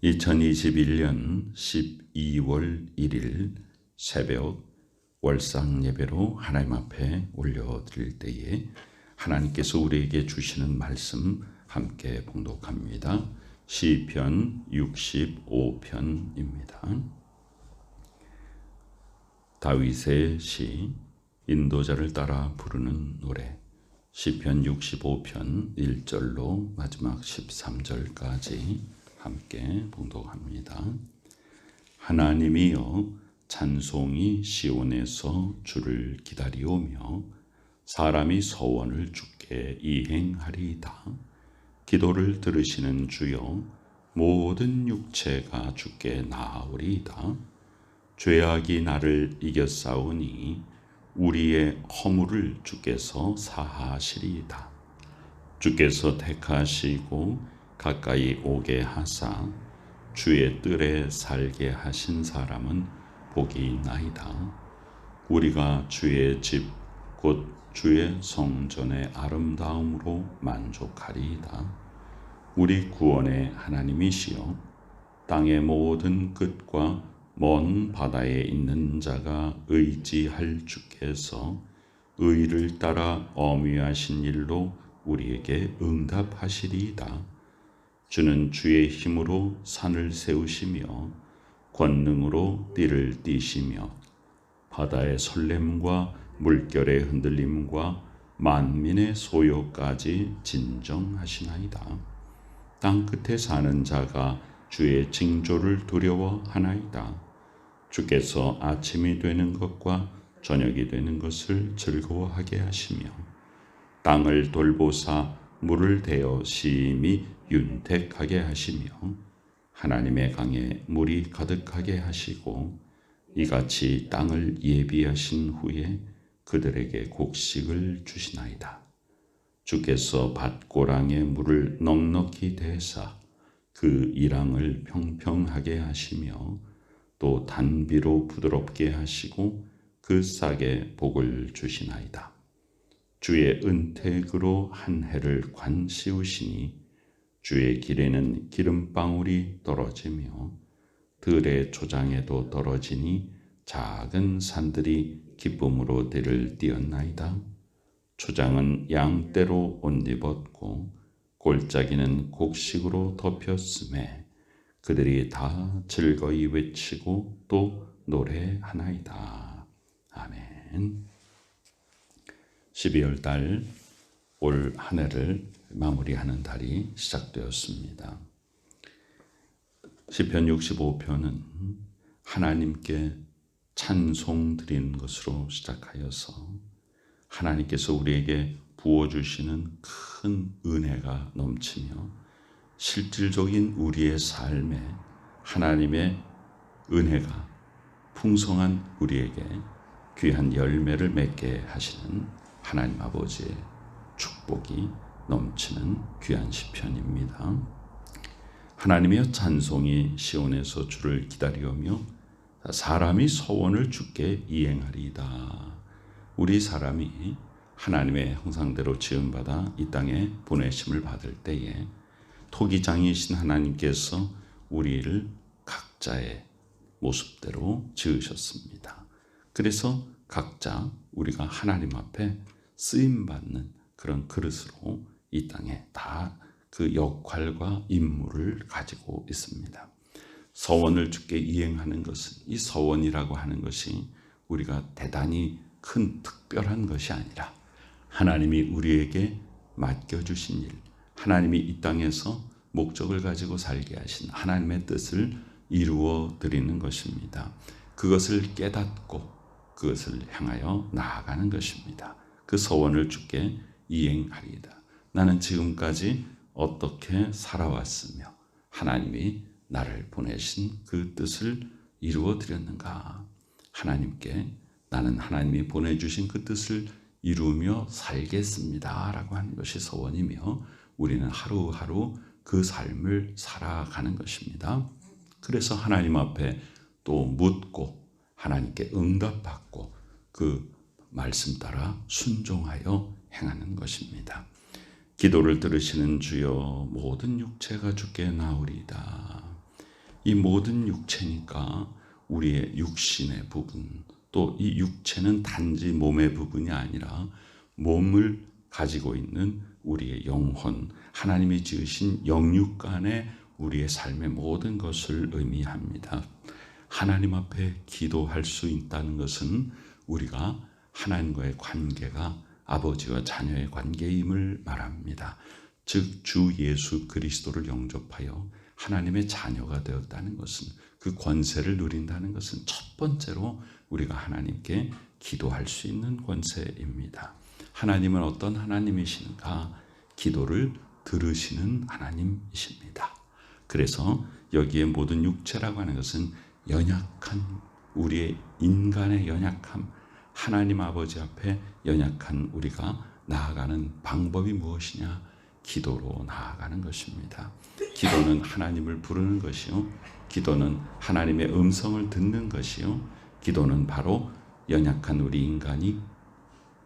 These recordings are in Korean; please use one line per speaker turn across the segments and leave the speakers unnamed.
2021년 12월 1일 새벽 월상 예배로 하나님 앞에 올려드릴 때에 하나님께서 우리에게 주시는 말씀 함께 봉독합니다. 시편 65편입니다. 다윗의 시, 인도자를 따라 부르는 노래. 시편 65편 1절로 마지막 13절까지 함께 봉독합니다. 하나님이여, 찬송이 시온에서 주를 기다리오며 사람이 서원을 주께 이행하리이다. 기도를 들으시는 주여, 모든 육체가 주께 나아오리이다. 죄악이 나를 이겨싸우니 우리의 허물을 주께서 사하시리이다. 주께서 택하시고 가까이 오게 하사 주의 뜰에 살게 하신 사람은 복이 나이다. 우리가 주의 집 곧 주의 성전의 아름다움으로 만족하리이다. 우리 구원의 하나님이시여, 땅의 모든 끝과 먼 바다에 있는 자가 의지할 주께서 의를 따라 어미하신 일로 우리에게 응답하시리이다. 주는 주의 힘으로 산을 세우시며 권능으로 띠를 띠시며 바다의 설렘과 물결의 흔들림과 만민의 소요까지 진정하시나이다. 땅 끝에 사는 자가 주의 징조를 두려워하나이다. 주께서 아침이 되는 것과 저녁이 되는 것을 즐거워하게 하시며 땅을 돌보사 물을 대어 심히 윤택하게 하시며 하나님의 강에 물이 가득하게 하시고 이같이 땅을 예비하신 후에 그들에게 곡식을 주시나이다. 주께서 밭고랑에 물을 넉넉히 대사 그 이랑을 평평하게 하시며 또 단비로 부드럽게 하시고 그 싹에 복을 주시나이다. 주의 은택으로 한 해를 관시우시니 주의 길에는 기름방울이 떨어지며 들의 초장에도 떨어지니 작은 산들이 기쁨으로 들을 띄었나이다. 초장은 양떼로 옷 입었고 골짜기는 곡식으로 덮였음에 그들이 다 즐거이 외치고 또 노래하나이다. 아멘. 12월 달 올 한 해를 마무리하는 달이 시작되었습니다. 시편 65편은 하나님께 찬송 드리는 것으로 시작하여서 하나님께서 우리에게 부어주시는 큰 은혜가 넘치며 실질적인 우리의 삶에 하나님의 은혜가 풍성한 우리에게 귀한 열매를 맺게 하시는 하나님 아버지의 축복이 넘치는 귀한 시편입니다. 하나님이여, 찬송이 시온에서 주를 기다리오며 사람이 서원을 주께 이행하리이다. 우리 사람이 하나님의 형상대로 지음받아 이 땅에 보내심을 받을 때에 토기장이신 하나님께서 우리를 각자의 모습대로 지으셨습니다. 그래서 각자 우리가 하나님 앞에 쓰임받는 그런 그릇으로 이 땅에 다 그 역할과 임무를 가지고 있습니다. 서원을 주께 이행하는 것은, 이 서원이라고 하는 것이 우리가 대단히 큰 특별한 것이 아니라 하나님이 우리에게 맡겨주신 일, 하나님이 이 땅에서 목적을 가지고 살게 하신 하나님의 뜻을 이루어 드리는 것입니다. 그것을 깨닫고 그것을 향하여 나아가는 것입니다. 그 서원을 주께 이행하리이다. 나는 지금까지 어떻게 살아왔으며 하나님이 나를 보내신 그 뜻을 이루어 드렸는가? 하나님께 나는 하나님이 보내주신 그 뜻을 이루며 살겠습니다 라고 하는 것이 서원이며 우리는 하루하루 그 삶을 살아가는 것입니다. 그래서 하나님 앞에 또 묻고 하나님께 응답받고 그 말씀 따라 순종하여 행하는 것입니다. 기도를 들으시는 주여, 모든 육체가 주께 나오리이다. 이 모든 육체니까 우리의 육신의 부분, 또 이 육체는 단지 몸의 부분이 아니라 몸을 가지고 있는 우리의 영혼, 하나님이 지으신 영육간의 우리의 삶의 모든 것을 의미합니다. 하나님 앞에 기도할 수 있다는 것은 우리가 하나님과의 관계가 아버지와 자녀의 관계임을 말합니다. 즉 주 예수 그리스도를 영접하여 하나님의 자녀가 되었다는 것은, 그 권세를 누린다는 것은 첫 번째로 우리가 하나님께 기도할 수 있는 권세입니다. 하나님은 어떤 하나님이신가? 기도를 들으시는 하나님이십니다. 그래서 여기에 모든 육체라고 하는 것은 연약한 우리의 인간의 연약함, 하나님 아버지 앞에 연약한 우리가 나아가는 방법이 무엇이냐? 기도로 나아가는 것입니다. 기도는 하나님을 부르는 것이요, 기도는 하나님의 음성을 듣는 것이요, 기도는 바로 연약한 우리 인간이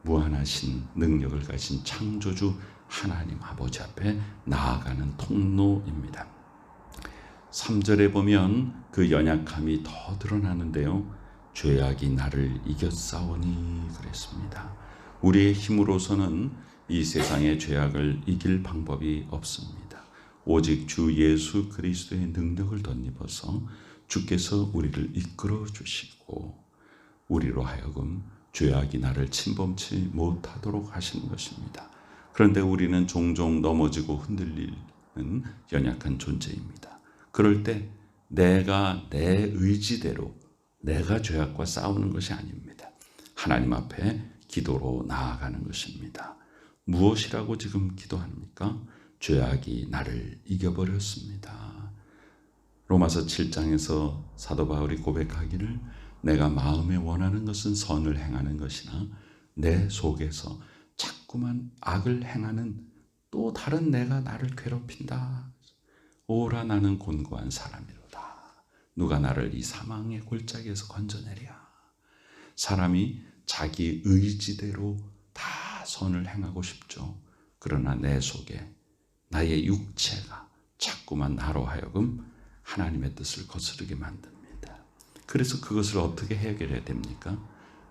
무한하신 능력을 가진 창조주 하나님 아버지 앞에 나아가는 통로입니다. 3절에 보면 그 연약함이 더 드러나는데요. 죄악이 나를 이겼사오니 그랬습니다. 우리의 힘으로서는 이 세상의 죄악을 이길 방법이 없습니다. 오직 주 예수 그리스도의 능력을 덧입어서 주께서 우리를 이끌어 주시고 우리로 하여금 죄악이 나를 침범치 못하도록 하시는 것입니다. 그런데 우리는 종종 넘어지고 흔들리는 연약한 존재입니다. 그럴 때 내가 내 의지대로 내가 죄악과 싸우는 것이 아닙니다. 하나님 앞에 기도로 나아가는 것입니다. 무엇이라고 지금 기도합니까? 죄악이 나를 이겨버렸습니다. 로마서 7장에서 사도 바울이 고백하기를 내가 마음에 원하는 것은 선을 행하는 것이나 내 속에서 자꾸만 악을 행하는 또 다른 내가 나를 괴롭힌다. 오라 나는 곤고한 사람이로다. 누가 나를 이 사망의 골짜기에서 건져내랴. 사람이 자기 의지대로 다 선을 행하고 싶죠. 그러나 내 속에 나의 육체가 자꾸만 나로 하여금 하나님의 뜻을 거스르게 만듭니다. 그래서 그것을 어떻게 해결해야 됩니까?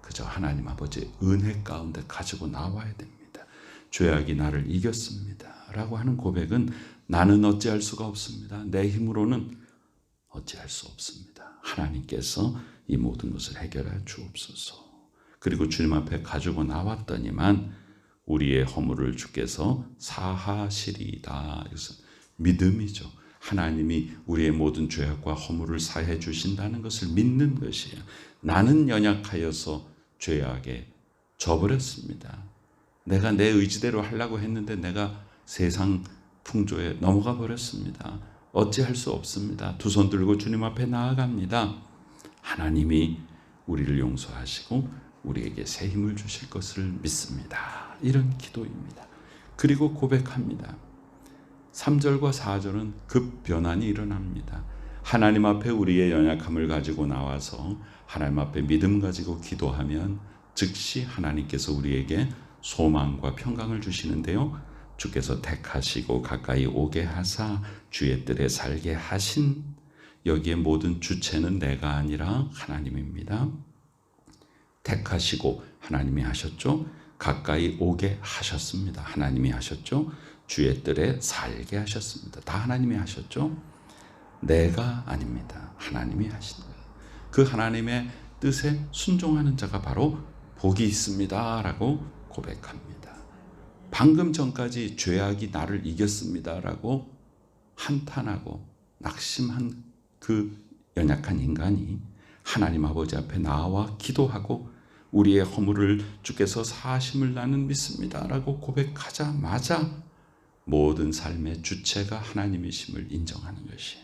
그저 하나님 아버지의 은혜 가운데 가지고 나와야 됩니다. 죄악이 나를 이겼습니다 라고 하는 고백은 나는 어찌할 수가 없습니다. 내 힘으로는 어찌할 수 없습니다. 하나님께서 이 모든 것을 해결해 주옵소서. 그리고 주님 앞에 가지고 나왔더니만 우리의 허물을 주께서 사하시리이다. 이것은 믿음이죠. 하나님이 우리의 모든 죄악과 허물을 사해 주신다는 것을 믿는 것이에요. 나는 연약하여서 죄악에 져버렸습니다. 내가 내 의지대로 하려고 했는데 내가 세상 풍조에 넘어가 버렸습니다. 어찌할 수 없습니다. 두 손 들고 주님 앞에 나아갑니다. 하나님이 우리를 용서하시고 우리에게 새 힘을 주실 것을 믿습니다. 이런 기도입니다. 그리고 고백합니다. 3절과 4절은 급 변환이 일어납니다. 하나님 앞에 우리의 연약함을 가지고 나와서 하나님 앞에 믿음 가지고 기도하면 즉시 하나님께서 우리에게 소망과 평강을 주시는데요. 주께서 택하시고 가까이 오게 하사 주의 뜰에 살게 하신, 여기에 모든 주체는 내가 아니라 하나님입니다. 택하시고 하나님이 하셨죠. 가까이 오게 하셨습니다. 하나님이 하셨죠. 주의 뜰에 살게 하셨습니다. 다 하나님이 하셨죠. 내가 아닙니다. 하나님이 하신 거예요. 그 하나님의 뜻에 순종하는 자가 바로 복이 있습니다 라고 고백합니다. 방금 전까지 죄악이 나를 이겼습니다 라고 한탄하고 낙심한 그 연약한 인간이 하나님 아버지 앞에 나와 기도하고 우리의 허물을 주께서 사하심을 나는 믿습니다 라고 고백하자마자 모든 삶의 주체가 하나님이심을 인정하는 것이,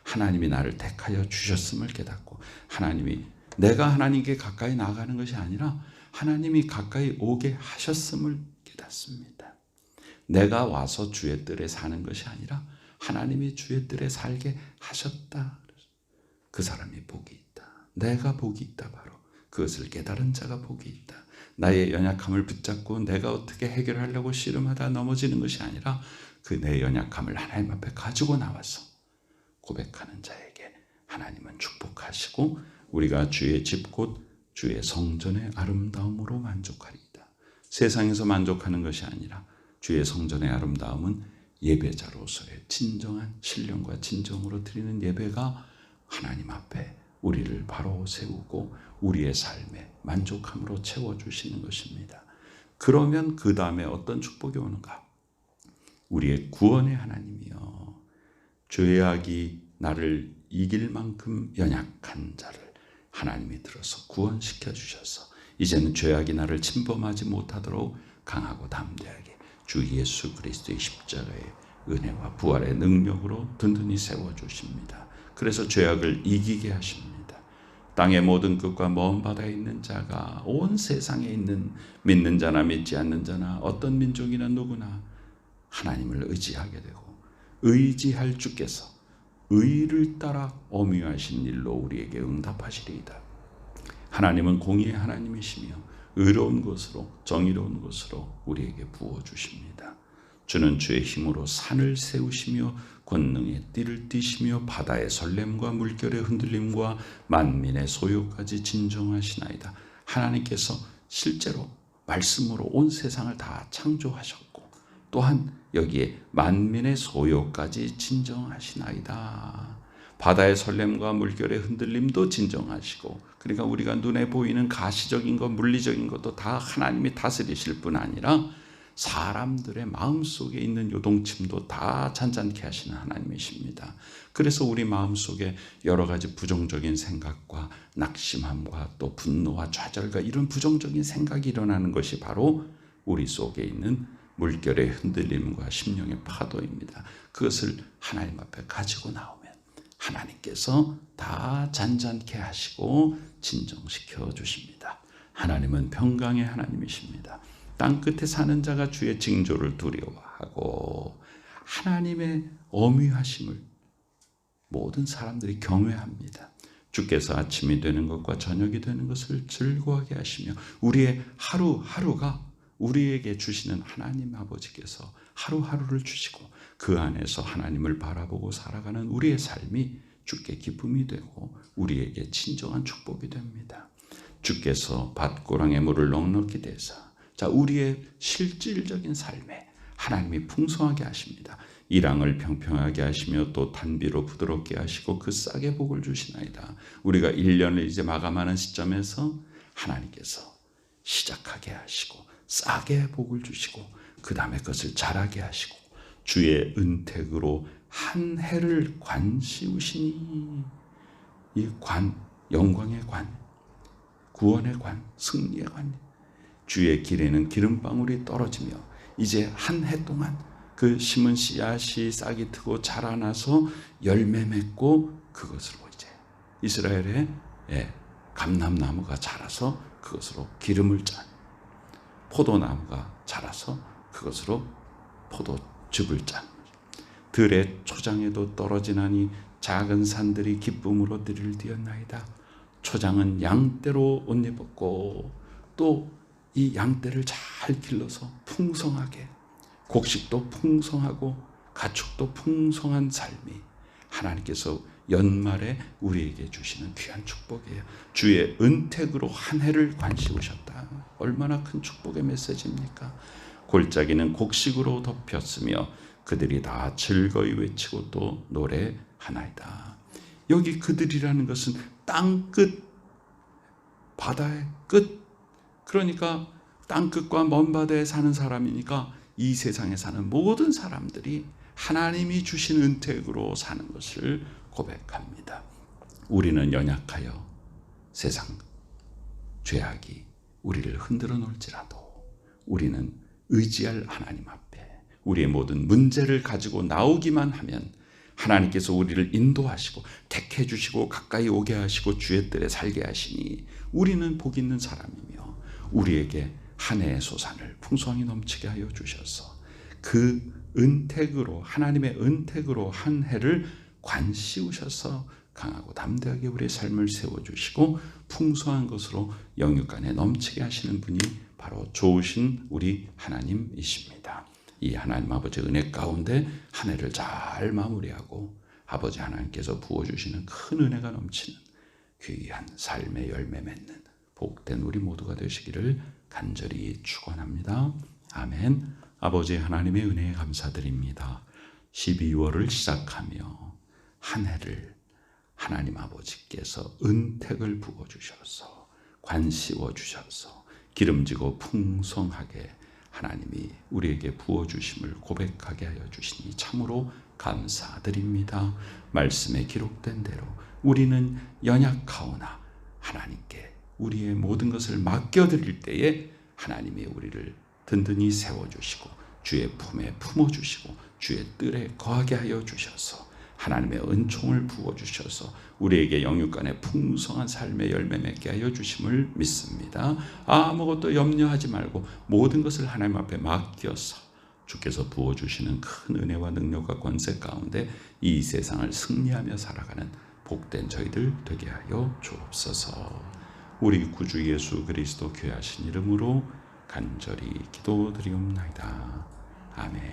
하나님이 나를 택하여 주셨음을 깨닫고 하나님이 내가 하나님께 가까이 나아가는 것이 아니라 하나님이 가까이 오게 하셨음을 깨닫습니다. 내가 와서 주의 뜰에 사는 것이 아니라 하나님이 주의 뜰에 살게 하셨다. 그 사람이 복이 있다. 내가 복이 있다. 바로 그것을 깨달은 자가 복이 있다. 나의 연약함을 붙잡고 내가 어떻게 해결하려고 씨름하다 넘어지는 것이 아니라 그 내 연약함을 하나님 앞에 가지고 나와서 고백하는 자에게 하나님은 축복하시고 우리가 주의 집 곧 주의 성전의 아름다움으로 만족하리이다. 세상에서 만족하는 것이 아니라 주의 성전의 아름다움은 예배자로서의 진정한 신령과 진정으로 드리는 예배가 하나님 앞에 우리를 바로 세우고 우리의 삶에 만족함으로 채워주시는 것입니다. 그러면 그 다음에 어떤 축복이 오는가? 우리의 구원의 하나님이여, 죄악이 나를 이길 만큼 연약한 자를 하나님이 들어서 구원시켜 주셔서 이제는 죄악이 나를 침범하지 못하도록 강하고 담대하게 주 예수 그리스도의 십자가의 은혜와 부활의 능력으로 든든히 세워주십니다. 그래서 죄악을 이기게 하십니다. 땅의 모든 끝과 먼 바다에 있는 자가 온 세상에 있는 믿는 자나 믿지 않는 자나 어떤 민족이나 누구나 하나님을 의지하게 되고 의지할 주께서 의를 따라 엄유하신 일로 우리에게 응답하시리이다. 하나님은 공의의 하나님이시며 의로운 것으로 정의로운 것으로 우리에게 부어주십니다. 주는 주의 힘으로 산을 세우시며 권능의 띠를 띠시며 바다의 설렘과 물결의 흔들림과 만민의 소요까지 진정하시나이다. 하나님께서 실제로 말씀으로 온 세상을 다 창조하셨고 또한 여기에 만민의 소요까지 진정하시나이다. 바다의 설렘과 물결의 흔들림도 진정하시고, 그러니까 우리가 눈에 보이는 가시적인 것, 물리적인 것도 다 하나님이 다스리실 뿐 아니라 사람들의 마음속에 있는 요동침도 다 잔잔케 하시는 하나님이십니다. 그래서 우리 마음속에 여러 가지 부정적인 생각과 낙심함과 또 분노와 좌절과 이런 부정적인 생각이 일어나는 것이 바로 우리 속에 있는 물결의 흔들림과 심령의 파도입니다. 그것을 하나님 앞에 가지고 나오면 하나님께서 다 잔잔케 하시고 진정시켜 주십니다. 하나님은 평강의 하나님이십니다. 땅끝에 사는 자가 주의 징조를 두려워하고 하나님의 엄위하심을 모든 사람들이 경외합니다. 주께서 아침이 되는 것과 저녁이 되는 것을 즐거워하게 하시며 우리의 하루하루가 우리에게 주시는 하나님 아버지께서 하루하루를 주시고 그 안에서 하나님을 바라보고 살아가는 우리의 삶이 주께 기쁨이 되고 우리에게 진정한 축복이 됩니다. 주께서 밭고랑의 물을 넉넉히 대사 우리의 실질적인 삶에 하나님이 풍성하게 하십니다. 이랑을 평평하게 하시며 또 단비로 부드럽게 하시고 그 싹의 복을 주시나이다. 우리가 1년을 이제 마감하는 시점에서 하나님께서 시작하게 하시고 싹의 복을 주시고 그 다음에 그것을 자라게 하시고 주의 은택으로 한 해를 관 씌우시니 이 관, 영광의 관, 구원의 관, 승리의 관, 주의 길에는 기름방울이 떨어지며 이제 한 해 동안 그 심은 씨앗이 싹이 트고 자라나서 열매 맺고 그것으로 이제 이스라엘의 감람나무가 자라서 그것으로 기름을 짠 포도나무가 자라서 그것으로 포도즙을 짠 들의 초장에도 떨어지나니 작은 산들이 기쁨으로 들을 띄었나이다. 초장은 양떼로 옷 입었고 또 이 양떼를 잘 길러서 풍성하게 곡식도 풍성하고 가축도 풍성한 삶이 하나님께서 연말에 우리에게 주시는 귀한 축복이에요. 주의 은택으로 한 해를 관시우셨다. 얼마나 큰 축복의 메시지입니까? 골짜기는 곡식으로 덮였으며 그들이 다 즐거이 외치고 또 노래하나이다. 여기 그들이라는 것은 땅끝, 바다의 끝, 그러니까 땅끝과 먼 바다에 사는 사람이니까 이 세상에 사는 모든 사람들이 하나님이 주신 은택으로 사는 것을 고백합니다. 우리는 연약하여 세상 죄악이 우리를 흔들어 놓을지라도 우리는 의지할 하나님 앞에 우리의 모든 문제를 가지고 나오기만 하면 하나님께서 우리를 인도하시고 택해 주시고 가까이 오게 하시고 주의 뜰에 살게 하시니 우리는 복 있는 사람이며 우리에게 한 해의 소산을 풍성히 넘치게 하여 주셔서 그 은택으로 하나님의 은택으로 한 해를 관 씌우셔서 강하고 담대하게 우리의 삶을 세워주시고 풍성한 것으로 영육간에 넘치게 하시는 분이 바로 좋으신 우리 하나님이십니다. 이 하나님 아버지의 은혜 가운데 한 해를 잘 마무리하고 아버지 하나님께서 부어주시는 큰 은혜가 넘치는 귀한 삶의 열매 맺는 복된 우리 모두가 되시기를 간절히 축원합니다. 아멘. 아버지 하나님의 은혜에 감사드립니다. 12월을 시작하며 한 해를 하나님 아버지께서 은택을 부어주셔서 관씌워 주셔서 기름지고 풍성하게 하나님이 우리에게 부어주심을 고백하게 하여 주시니 참으로 감사드립니다. 말씀에 기록된 대로 우리는 연약하오나 하나님께 우리의 모든 것을 맡겨드릴 때에 하나님이 우리를 든든히 세워주시고 주의 품에 품어주시고 주의 뜰에 거하게 하여 주셔서 하나님의 은총을 부어주셔서 우리에게 영육간의 풍성한 삶의 열매 맺게 하여 주심을 믿습니다. 아무것도 염려하지 말고 모든 것을 하나님 앞에 맡겨서 주께서 부어주시는 큰 은혜와 능력과 권세 가운데 이 세상을 승리하며 살아가는 복된 저희들 되게 하여 주옵소서. 우리 구주 예수 그리스도 귀하신 이름으로 간절히 기도드리옵나이다. 아멘.